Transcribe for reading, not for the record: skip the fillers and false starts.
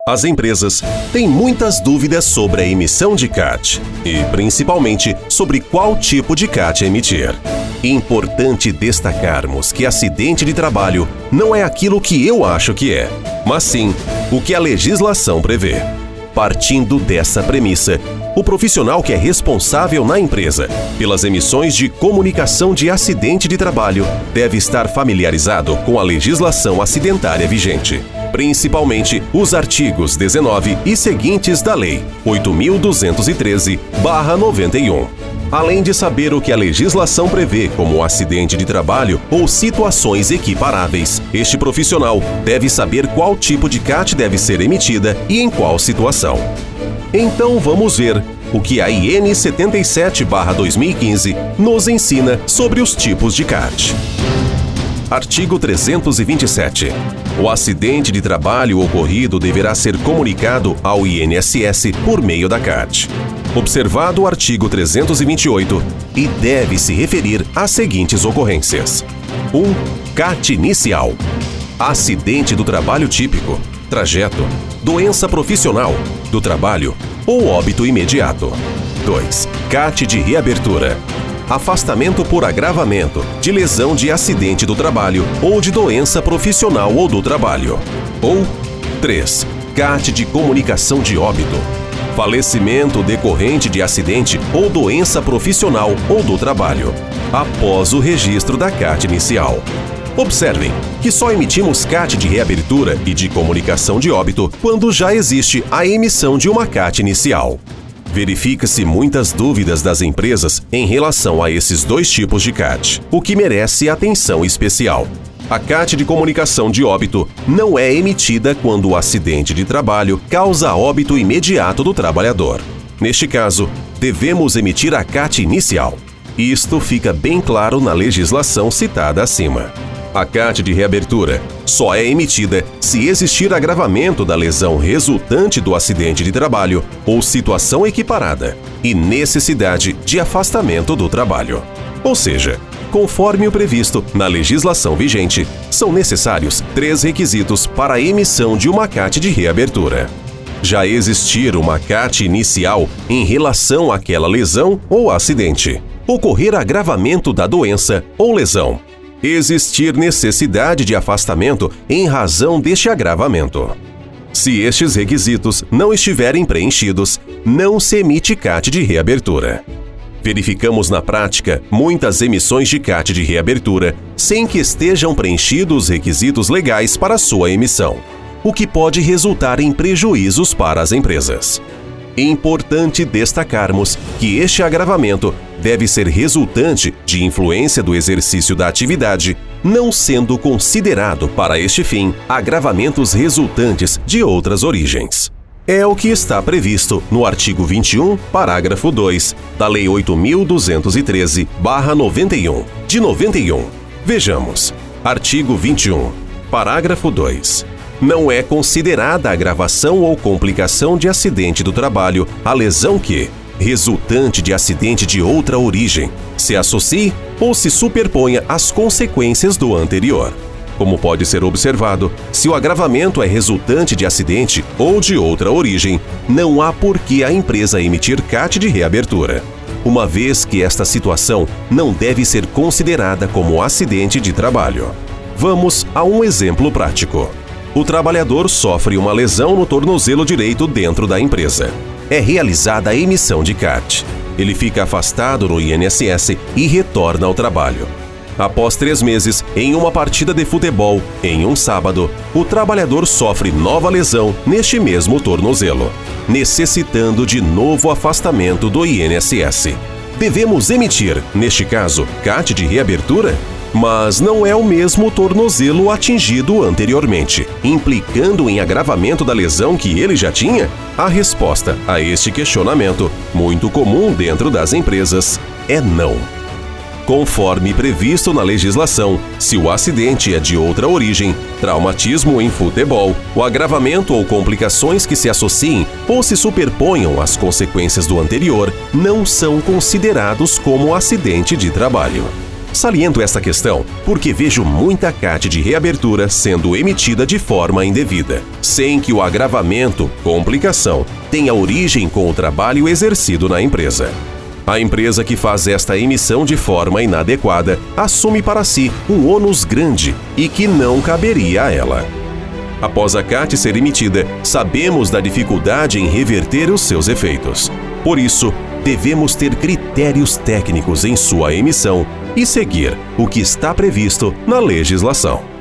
As empresas têm muitas dúvidas sobre a emissão de CAT e, principalmente, sobre qual tipo de CAT emitir. Importante destacarmos que acidente de trabalho não é aquilo que eu acho que é, mas sim o que a legislação prevê. Partindo dessa premissa, o profissional que é responsável na empresa pelas emissões de comunicação de acidente de trabalho deve estar familiarizado com a legislação acidentária vigente, principalmente os artigos 19 e seguintes da Lei 8.213/91. Além de saber o que a legislação prevê como acidente de trabalho ou situações equiparáveis, este profissional deve saber qual tipo de CAT deve ser emitida e em qual situação. Então vamos ver o que a IN 77/2015 nos ensina sobre os tipos de CAT. Artigo 327. O acidente de trabalho ocorrido deverá ser comunicado ao INSS por meio da CAT. Observado o artigo 328, e deve se referir às seguintes ocorrências. 1. CAT inicial. Acidente do trabalho típico, trajeto, doença profissional, do trabalho ou óbito imediato. 2. CAT de reabertura. Afastamento por agravamento de lesão de acidente do trabalho ou de doença profissional ou do trabalho. Ou 3. CAT de comunicação de óbito. Falecimento decorrente de acidente ou doença profissional ou do trabalho, após o registro da CAT inicial. Observem que só emitimos CAT de reabertura e de comunicação de óbito quando já existe a emissão de uma CAT inicial. Verifica-se muitas dúvidas das empresas em relação a esses dois tipos de CAT, o que merece atenção especial. A CAT de comunicação de óbito não é emitida quando o acidente de trabalho causa óbito imediato do trabalhador. Neste caso, devemos emitir a CAT inicial. Isto fica bem claro na legislação citada acima. A CAT de reabertura só é emitida se existir agravamento da lesão resultante do acidente de trabalho ou situação equiparada e necessidade de afastamento do trabalho. Ou seja, conforme o previsto na legislação vigente, são necessários 3 requisitos para a emissão de uma CAT de reabertura. Já existir uma CAT inicial em relação àquela lesão ou acidente. Ocorrer agravamento da doença ou lesão. Existir necessidade de afastamento em razão deste agravamento. Se estes requisitos não estiverem preenchidos, não se emite CAT de reabertura. Verificamos na prática muitas emissões de CAT de reabertura sem que estejam preenchidos os requisitos legais para sua emissão, o que pode resultar em prejuízos para as empresas. Importante destacarmos que este agravamento deve ser resultante de influência do exercício da atividade, não sendo considerado para este fim agravamentos resultantes de outras origens. É o que está previsto no artigo 21, parágrafo 2, da Lei 8.213/91, de 91. Vejamos. Artigo 21, parágrafo 2. Não é considerada agravação ou complicação de acidente do trabalho a lesão que, resultante de acidente de outra origem, se associe ou se superponha às consequências do anterior. Como pode ser observado, se o agravamento é resultante de acidente ou de outra origem, não há por que a empresa emitir CAT de reabertura, uma vez que esta situação não deve ser considerada como acidente de trabalho. Vamos a um exemplo prático. O trabalhador sofre uma lesão no tornozelo direito dentro da empresa. É realizada a emissão de CAT. Ele fica afastado no INSS e retorna ao trabalho. Após 3 meses, em uma partida de futebol, em um sábado, o trabalhador sofre nova lesão neste mesmo tornozelo, necessitando de novo afastamento do INSS. Devemos emitir, neste caso, CAT de reabertura? Mas não é o mesmo tornozelo atingido anteriormente, implicando em agravamento da lesão que ele já tinha? A resposta a este questionamento, muito comum dentro das empresas, é não. Conforme previsto na legislação, se o acidente é de outra origem, traumatismo em futebol, o agravamento ou complicações que se associem ou se superponham às consequências do anterior não são considerados como acidente de trabalho. Saliento esta questão porque vejo muita CAT de reabertura sendo emitida de forma indevida, sem que o agravamento, complicação, tenha origem com o trabalho exercido na empresa. A empresa que faz esta emissão de forma inadequada assume para si um ônus grande e que não caberia a ela. Após a CAT ser emitida, sabemos da dificuldade em reverter os seus efeitos. Por isso, devemos ter critérios técnicos em sua emissão e seguir o que está previsto na legislação.